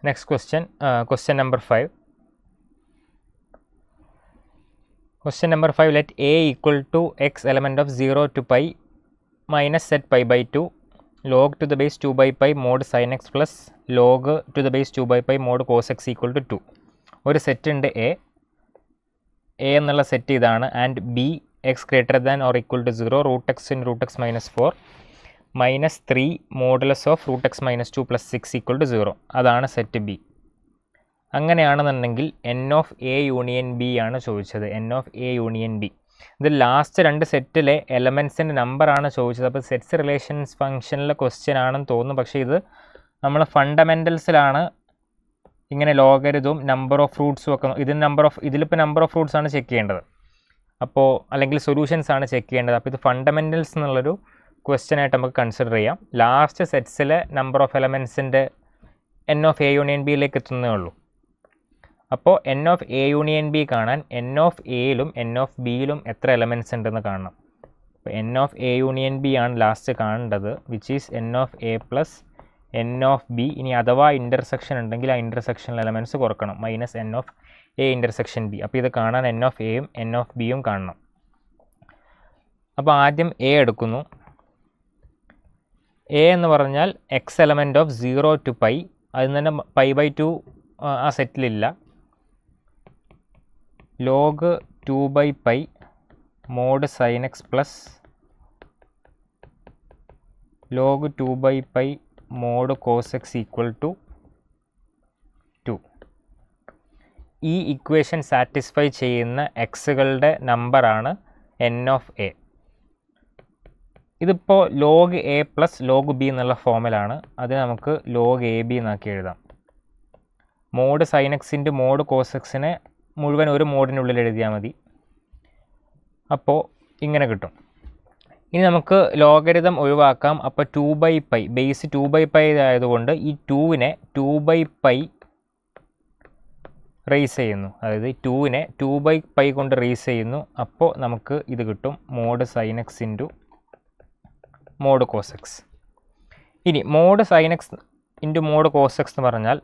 Next question, question number 5. Question number 5, let a equal to x element of 0 to pi minus set pi by 2 log to the base 2 by pi mod sin x plus log to the base 2 by pi mod cos x equal to 2. ഒരു set ഉണ്ട് A എന്നുള്ള set ഇതാണ് and B x greater than or equal to 0 root x in root x minus 4 minus 3 modulus of root x minus 2 plus 6 equal to 0. അതാണ് set B. അങ്ങനെയാണെന്നുണ്ടെങ്കിൽ n of A union B ആണ് ചോദിച്ചത്. N of A union B ഇത് last രണ്ട് സെറ്റിലെ എലമെൻസിൻ്റെ നമ്പറാണ് ചോദിച്ചത്. അപ്പോൾ സെറ്റ്സ് റിലേഷൻസ് ഫംഗ്ഷനിലെ ക്വസ്റ്റ്യൻ ആണെന്ന് തോന്നുന്നു. പക്ഷേ ഇത് നമ്മൾ ഫണ്ടമെൻ്റൽസിലാണ് ഇങ്ങനെ ലോഗരിതും നമ്പർ ഓഫ് ഫ്രൂട്ട്സും ഒക്കെ ഇതിലിപ്പോൾ നമ്പർ ഓഫ് ഫ്രൂട്ട്സ് ആണ് ചെക്ക് ചെയ്യേണ്ടത്, അപ്പോൾ അല്ലെങ്കിൽ സൊല്യൂഷൻസ് ആണ് ചെക്ക് ചെയ്യേണ്ടത്. അപ്പോൾ ഇത് ഫണ്ടമെൻ്റൽസ് എന്നുള്ളൊരു ക്വസ്റ്റ്യൻ ആയിട്ട് നമുക്ക് കൺസിഡർ ചെയ്യാം. ലാസ്റ്റ് സെറ്റ്സിലെ നമ്പർ ഓഫ് എലമെൻസിൻ്റെ എൻ ഓഫ് എ യൂണിയൻ ബിയിലേക്ക് എത്തുന്നേ ഉള്ളൂ. അപ്പോൾ n of A union B കാണാൻ എൻ ഓഫ് എയിലും എൻ ഓഫ് ബിയിലും എത്ര എലമെൻറ്റ്സ് ഉണ്ടെന്ന് കാണണം. അപ്പോൾ n of A union B ആണ് ലാസ്റ്റ് കാണേണ്ടത്, which is n of A plus n of B. ഇനി അഥവാ ഇൻ്റർസെക്ഷൻ ഉണ്ടെങ്കിൽ ആ ഇൻ്റർസെക്ഷണൽ എലമെൻറ്റ്സ് കുറക്കണം, minus n of A intersection B. അപ്പോൾ ഇത് കാണാൻ എൻ ഓഫ് എയും എൻ ഓഫ് ബിയും കാണണം. അപ്പോൾ ആദ്യം എ എടുക്കുന്നു. എ എന്ന് പറഞ്ഞാൽ x element of 0 to pi. അതിൽ തന്നെ പൈ ബൈ 2 ആ സെറ്റിലില്ല. Log 2 by pi mod sine x plus log 2 by pi mod cos x equal to 2. ഈ ഇക്വേഷൻ സാറ്റിസ്ഫൈ ചെയ്യുന്ന എക്സുകളുടെ നമ്പറാണ് എൻ ഓഫ് എ. ഇതിപ്പോൾ log A plus log B എന്നുള്ള ഫോമിലാണ്. അത് നമുക്ക് ലോഗ് എ ബി എന്നാക്കി എഴുതാം. മോഡ് സൈൻ എക്സിൻ്റെ മോഡ് കോസ് എക്സിനെ മുഴുവൻ ഒരു മോഡിനുള്ളിൽ എഴുതിയാൽ മതി. അപ്പോൾ ഇങ്ങനെ കിട്ടും. ഇനി നമുക്ക് ലോഗരിതം ഒഴിവാക്കാം. അപ്പോൾ 2 by pi base 2 by pi ആയതുകൊണ്ട് ഈ 2നെ 2 by പൈ റേസ് ചെയ്യുന്നു. അതായത് 2നെ 2 by പൈ കൊണ്ട് റേസ് ചെയ്യുന്നു. അപ്പോൾ നമുക്ക് ഇത് കിട്ടും, mod sine x into mod cos x. ഇനി mod sine x into mod cos x എന്ന് പറഞ്ഞാൽ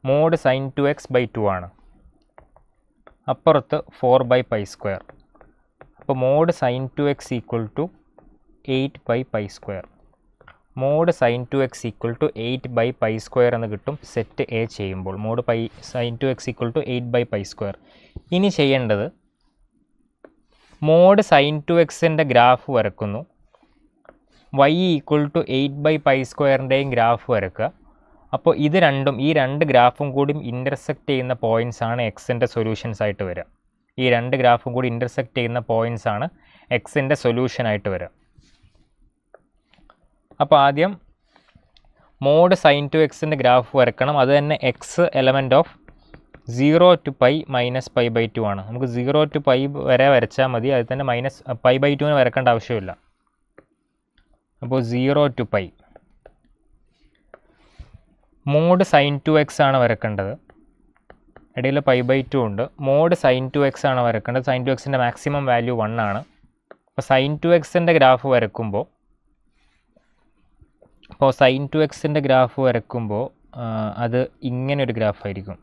മോഡ് സൈൻ 2x by 2 ആണ്. അപ്പുറത്ത് 4 by പൈ സ്ക്വയർ. അപ്പോൾ mod sine 2x equal to 8 by pi square. Mod sine 2x equal to 8 by pi square എന്ന് കിട്ടും set A ചെയ്യുമ്പോൾ. Mod sine 2x equal to 8 by pi square. ഇനി ചെയ്യേണ്ടത് mod sine 2xൻ്റെ graph വരക്കുന്നു. y equal to 8 by pi സ്ക്വയറിൻ്റെയും graph വരക്കുക. അപ്പോൾ ഇത് രണ്ടും ഈ രണ്ട് ഗ്രാഫും കൂടി ഇൻ്റർസെക്റ്റ് ചെയ്യുന്ന പോയിൻറ്റ്സ് ആണ് എക്സിൻ്റെ സൊല്യൂഷൻസ് ആയിട്ട് വരിക. ഈ രണ്ട് ഗ്രാഫും കൂടി ഇൻ്റർസെക്റ്റ് ചെയ്യുന്ന പോയിൻറ്റ്സ് ആണ് എക്സിൻ്റെ സൊല്യൂഷനായിട്ട് വരിക. അപ്പോൾ ആദ്യം മോഡ് സൈൻ 2xൻ്റെ ഗ്രാഫ് വരക്കണം. അത് തന്നെ x element of 0 to pi minus pi by 2 ആണ്. നമുക്ക് 0 to പൈ വരെ വരച്ചാൽ മതി. അത് തന്നെ മൈനസ് പൈ ബൈ 2ന് വരക്കേണ്ട ആവശ്യമില്ല. അപ്പോൾ 0 to pi mod sine 2x ആണ് വരക്കേണ്ടത്. ഇടയിൽ പൈ ബൈ 2 ഉണ്ട്. മോഡ് സൈൻ 2x ആണ് വരക്കേണ്ടത്. സൈൻ 2xൻ്റെ മാക്സിമം വാല്യൂ 1 ആണ്. അപ്പോൾ സൈൻ 2xൻ്റെ ഗ്രാഫ് വരക്കുമ്പോൾ അത് ഇങ്ങനെയൊരു ഗ്രാഫായിരിക്കും.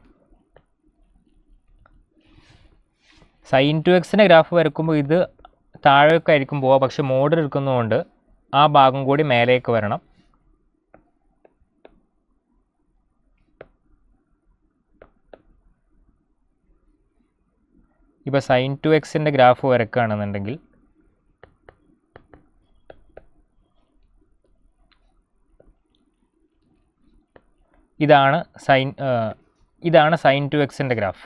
സൈൻ 2xൻ്റെ ഗ്രാഫ് വരക്കുമ്പോൾ ഇത് താഴേക്കായിരിക്കും പോവുക. പക്ഷെ മോഡ് എടുക്കുന്നതുകൊണ്ട് ആ ഭാഗം കൂടി മേലേക്ക് വരണം. ഇപ്പോൾ സൈൻ 2xൻ്റെ ഗ്രാഫ് വരക്കുകയാണെന്നുണ്ടെങ്കിൽ ഇതാണ് സൈൻ 2xൻ്റെ ഗ്രാഫ്.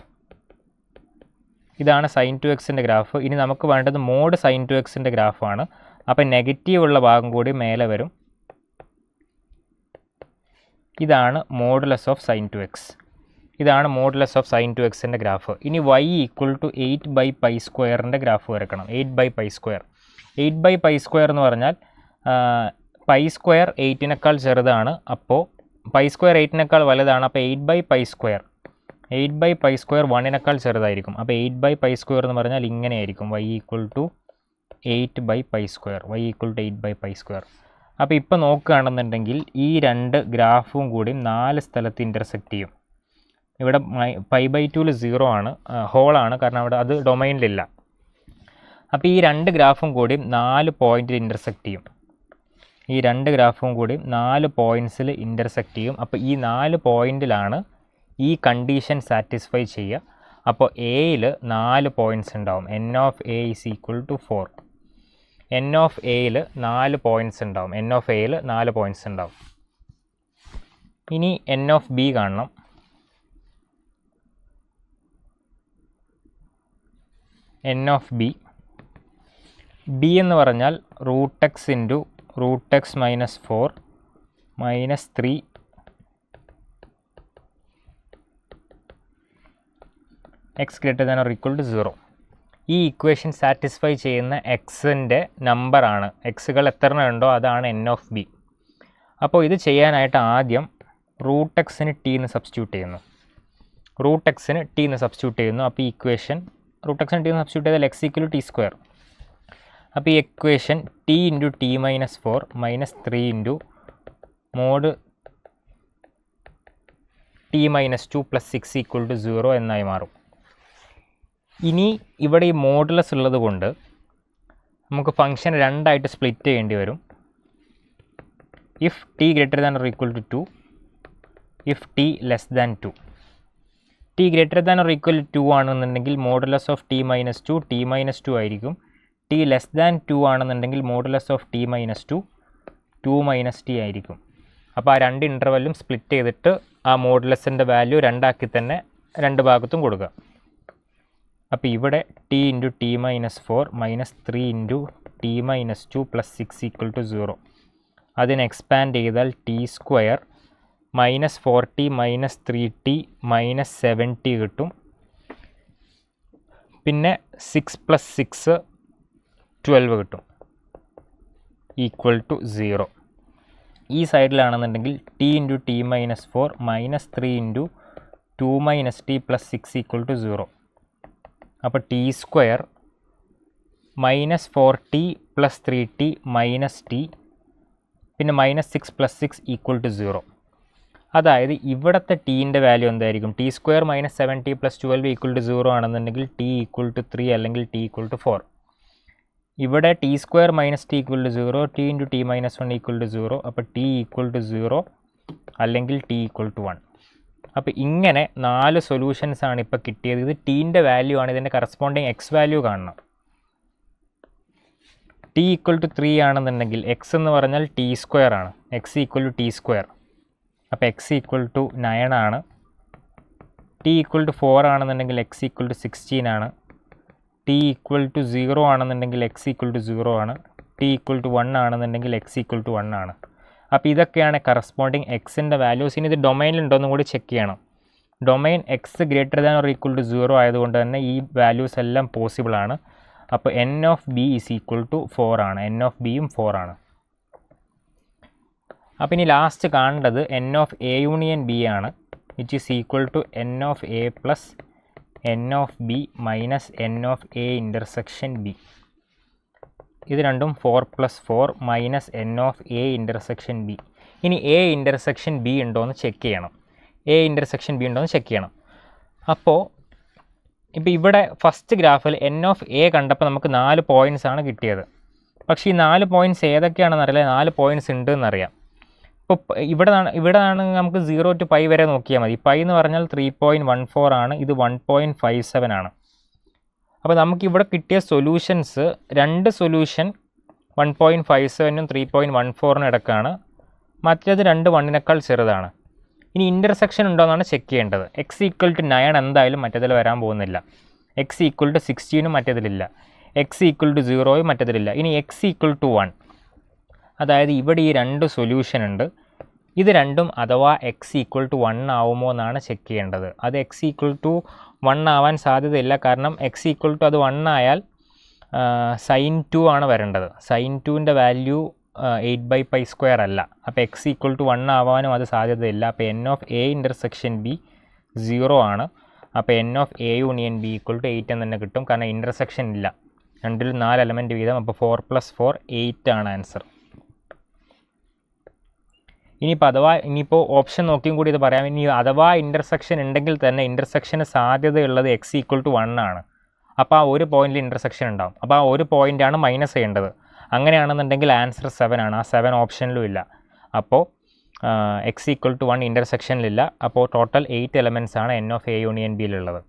ഇതാണ് സൈൻ 2xൻ്റെ ഗ്രാഫ്. ഇനി നമുക്ക് വേണ്ടത് മോഡ് സൈൻ 2xൻ്റെ ഗ്രാഫാണ്. അപ്പോൾ നെഗറ്റീവ് ഉള്ള ഭാഗം കൂടി മേലെ വരും. ഇതാണ് മോഡുലസ് ഓഫ് സൈൻ 2x. ഇതാണ് മോഡുലസ് ഓഫ് സൈൻ 2xൻ്റെ ഗ്രാഫ്. ഇനി y equal to 8 by pi സ്ക്വയറിൻ്റെ ഗ്രാഫ് വരക്കണം. 8 by pi square. 8 by pi square എന്ന് പറഞ്ഞാൽ പൈ സ്ക്വയർ 8നേക്കാൾ ചെറുതാണ്. അപ്പോൾ പൈ സ്ക്വയർ 8നേക്കാൾ വലുതാണ്. അപ്പോൾ 8 by പൈ സ്ക്വയർ 1നേക്കാൾ ചെറുതായിരിക്കും. അപ്പോൾ 8 by പൈ സ്ക്വയർ എന്ന് പറഞ്ഞാൽ ഇങ്ങനെയായിരിക്കും. y equal to 8 by pi square. അപ്പോൾ ഇപ്പോൾ നോക്കുകയാണെന്നുണ്ടെങ്കിൽ ഈ രണ്ട് ഗ്രാഫും കൂടി 4 സ്ഥലത്ത് ഇൻ്റർസെക്റ്റ് ചെയ്യും. ഇവിടെ π/2 0 ആണ്, ഹോളാണ്, കാരണം അവിടെ അത് ഡൊമൈനിലില്ല. അപ്പോൾ ഈ രണ്ട് ഗ്രാഫും കൂടി 4 പോയിൻറ്റിൽ ഇൻ്റർസെക്റ്റ് ചെയ്യും. ഈ രണ്ട് ഗ്രാഫും കൂടി 4 പോയിൻറ്റ്സിൽ ഇൻ്റർസെക്റ്റ് ചെയ്യും. അപ്പോൾ ഈ 4 പോയിൻറ്റിലാണ് ഈ കണ്ടീഷൻ സാറ്റിസ്ഫൈ ചെയ്യുക. അപ്പോൾ എയിൽ 4 പോയിൻറ്റ്സ് ഉണ്ടാവും. n of a is equal to 4. n of എയിൽ 4 പോയിൻറ്റ്സ് ഉണ്ടാവും. n of എയിൽ 4 പോയിൻറ്റ്സ് ഉണ്ടാവും. ഇനി n of b കാണണം. n of b എന്ന് പറഞ്ഞാൽ √x into √x minus 4 minus 3 x greater than or equal to 0. ഈ ഇക്വേഷൻ സാറ്റിസ്ഫൈ ചെയ്യുന്ന എക്സിൻ്റെ നമ്പറാണ്, എക്സുകൾ എത്ര ഉണ്ടോ അതാണ് n of b. അപ്പോൾ ഇത് ചെയ്യാനായിട്ട് ആദ്യം √xന് t എന്ന് സബ്സ്റ്റിറ്റ്യൂട്ട് ചെയ്യുന്നു. √xന് t എന്ന് സബ്സ്റ്റിറ്റ്യൂട്ട് ചെയ്യുന്നു. അപ്പോൾ ഈ ഇക്വേഷൻ √xന് t എന്ന് സബ്സ്റ്റിറ്റ്യൂട്ട് ചെയ്താൽ x ഈക്വൽ ടു t². അപ്പോൾ ഈ equation t into t minus 4 minus 3 into mod t minus 2 plus 6 equal to 0 എന്നായി മാറും. ഇനി ഇവിടെ ഈ മോഡുലസ് ഉള്ളത് കൊണ്ട് നമുക്ക് ഫംഗ്ഷൻ രണ്ടായിട്ട് സ്പ്ലിറ്റ് ചെയ്യേണ്ടി വരും. If t greater than or equal to 2, if t less than 2. t greater than or equal to 2 ആണെന്നുണ്ടെങ്കിൽ modulus of t minus 2 t minus 2 ആയിരിക്കും. t ലെസ് ദാൻ 2 ആണെന്നുണ്ടെങ്കിൽ modulus of t minus 2 2 minus t ആയിരിക്കും. അപ്പോൾ ആ രണ്ട് ഇൻ്റർവെല്ലും split ചെയ്തിട്ട് ആ മോഡുലസിൻ്റെ value രണ്ടാക്കി തന്നെ രണ്ട് ഭാഗത്തും കൊടുക്കുക. അപ്പോൾ ഇവിടെ t into t minus 4 minus 3 into t minus 2 plus 6 equal to 0. അതിനെ എക്സ്പാൻഡ് ചെയ്താൽ t² minus 4t minus 3t minus 7t കിട്ടും. പിന്നെ 6 പ്ലസ് 6 12 കിട്ടും, ഈക്വൽ ടു 0. ഈ സൈഡിലാണെന്നുണ്ടെങ്കിൽ t into t minus 4 minus 3 into 2 minus t plus 6 equal to 0. അപ്പോൾ t² minus 4t plus 3t minus t പിന്നെ minus 6 plus 6 equal to 0. അതായത് ഇവിടുത്തെ ടീൻ്റെ value എന്തായിരിക്കും? t² minus 7t plus 12 equal to 0 ആണെന്നുണ്ടെങ്കിൽ t equal to 3 അല്ലെങ്കിൽ t equal to 4. ഇവിടെ t² minus t equal to 0, t into t minus 1 equal to 0. അപ്പോൾ t equal to 0 അല്ലെങ്കിൽ t equal to 1. അപ്പോൾ ഇങ്ങനെ 4 സൊല്യൂഷൻസ് ആണ് ഇപ്പോൾ കിട്ടിയത്. ഇത് ടീൻ്റെ വാല്യൂ ആണ്. ഇതിൻ്റെ കറസ്പോണ്ടിങ് എക്സ് വാല്യൂ കാണണം. t ഈക്വൽ ടു 3 ആണെന്നുണ്ടെങ്കിൽ എക്സ് എന്ന് പറഞ്ഞാൽ t² ആണ്. എക്സ് ഈക്വൽ ടു t². അപ്പോൾ എക്സ് ഈക്വൽ ടു 9 ആണ്. t ഈക്വൽ ടു 4 ആണെന്നുണ്ടെങ്കിൽ എക്സ് ഈക്വൽ ടു 16 ആണ്. t ഈക്വൽ ടു 0 ആണെന്നുണ്ടെങ്കിൽ എക്സ് ഈക്വൽ ടു 0 ആണ്. t ഈക്വൽ ടു 1 ആണെന്നുണ്ടെങ്കിൽ എക്സ് ഈക്വൽ ടു 1 ആണ്. അപ്പോൾ ഇതൊക്കെയാണ് കറസ്പോണ്ടിങ് എക്സിൻ്റെ വാല്യൂസ്. ഇനി ഇത് ഡൊമൈനിലുണ്ടോയെന്നും കൂടി ചെക്ക് ചെയ്യണം. Domain x greater than or equal to 0 ആയതുകൊണ്ട് തന്നെ ഈ വാല്യൂസ് എല്ലാം പോസിബിൾ ആണ്. അപ്പോൾ n of b is equal to 4 ആണ്. n ഓഫ് ബിയും 4 ആണ്. അപ്പോൾ ഇനി ലാസ്റ്റ് കാണേണ്ടത് n of A union B ആണ്, which is equal to n of A plus n of B minus n of A intersection B. ഇത് രണ്ടും 4 plus 4 minus n of A intersection B. ഇനി A intersection B ഉണ്ടോ എന്ന് check ചെയ്യണം. A intersection B ഉണ്ടോ എന്ന് check ചെയ്യണം. അപ്പോൾ ഇപ്പോൾ ഇവിടെ ഫസ്റ്റ് ഗ്രാഫിൽ n ഓഫ് എ കണ്ടപ്പോൾ നമുക്ക് 4 പോയിൻറ്റ്സ് ആണ് കിട്ടിയത്. പക്ഷേ ഈ 4 പോയിൻറ്റ്സ് ഏതൊക്കെയാണെന്ന് അറിയില്ല. 4 പോയിൻറ്റ്സ് ഉണ്ട് എന്നറിയാം. ഇപ്പോൾ ഇവിടെയാണ് നമുക്ക് 0 to π വരെ നോക്കിയാൽ മതി. π എന്ന് പറഞ്ഞാൽ 3.14 ആണ്. ഇത് 1.57 ആണ്. അപ്പോൾ നമുക്കിവിടെ കിട്ടിയ സൊല്യൂഷൻസ്, രണ്ട് സൊല്യൂഷൻ 1.57നും 3.14നും ഇടക്കാണ്. മറ്റേത് 1നേക്കാൾ ചെറുതാണ്. ഇനി ഇൻ്റർസെക്ഷൻ ഉണ്ടോ എന്നാണ് ചെക്ക് ചെയ്യേണ്ടത്. എക്സ് ഈക്വൽ ടു 9 എന്തായാലും മറ്റേതിൽ വരാൻ പോകുന്നില്ല. എക്സ് ഈക്വൽ ടു 16 മറ്റേതിലില്ല. എക്സ് ഈക്വൽ ടു 0 മറ്റേതിലില്ല. ഇനി എക്സ് ഈക്വൽ ടു 1, അതായത് ഇവിടെ ഈ രണ്ട് സൊല്യൂഷൻ ഉണ്ട്. ഇത് രണ്ടും അഥവാ എക്സ് ഈക്വൽ ടു 1 ആവുമോ എന്നാണ് ചെക്ക് ചെയ്യേണ്ടത്. അത് എക്സ് ഈക്വൽ ടു 1 ആവാൻ സാധ്യതയില്ല. കാരണം എക്സ് ഈക്വൽ ടു അത് 1 ആയാൽ sin 2 ആണ് വരേണ്ടത്. sin 2ൻ്റെ വാല്യൂ 8/π² അല്ല. അപ്പോൾ എക്സ് ഈക്വൽ ടു 1 ആവാനും അത് സാധ്യതയില്ല. അപ്പോൾ n of A intersection B 0 ആണ്. അപ്പോൾ n of A union B equal to 8 എന്ന് തന്നെ കിട്ടും. കാരണം ഇൻ്റർസെക്ഷൻ ഇല്ല. രണ്ടിലും 4 എലമെൻറ്റ് വീതം. അപ്പോൾ 4 + 4 8 ആണ് ആൻസർ. ഇനിയിപ്പോൾ ഓപ്ഷൻ നോക്കിയും കൂടി ഇത് പറയാം. ഇനി അഥവാ ഇൻ്റർസെക്ഷൻ ഉണ്ടെങ്കിൽ തന്നെ ഇൻ്റർസെക്ഷന് സാധ്യതയുള്ളത് x = 1 ആണ്. അപ്പോൾ ആ ഒരു പോയിന്റിൽ ഇൻ്റർസെക്ഷൻ ഉണ്ടാവും. അപ്പോൾ ആ ഒരു പോയിൻ്റാണ് മൈനസ് ചെയ്യേണ്ടത്. അങ്ങനെയാണെന്നുണ്ടെങ്കിൽ ആൻസർ 7 ആണ്. ആ 7 ഓപ്ഷനിലും ഇല്ല. അപ്പോൾ x = 1 ഇൻ്റർസെക്ഷനിലില്ല. അപ്പോൾ ടോട്ടൽ 8 എലമെൻറ്റ്സ് ആണ് N of A യൂണിയൻ ബിയിലുള്ളത്.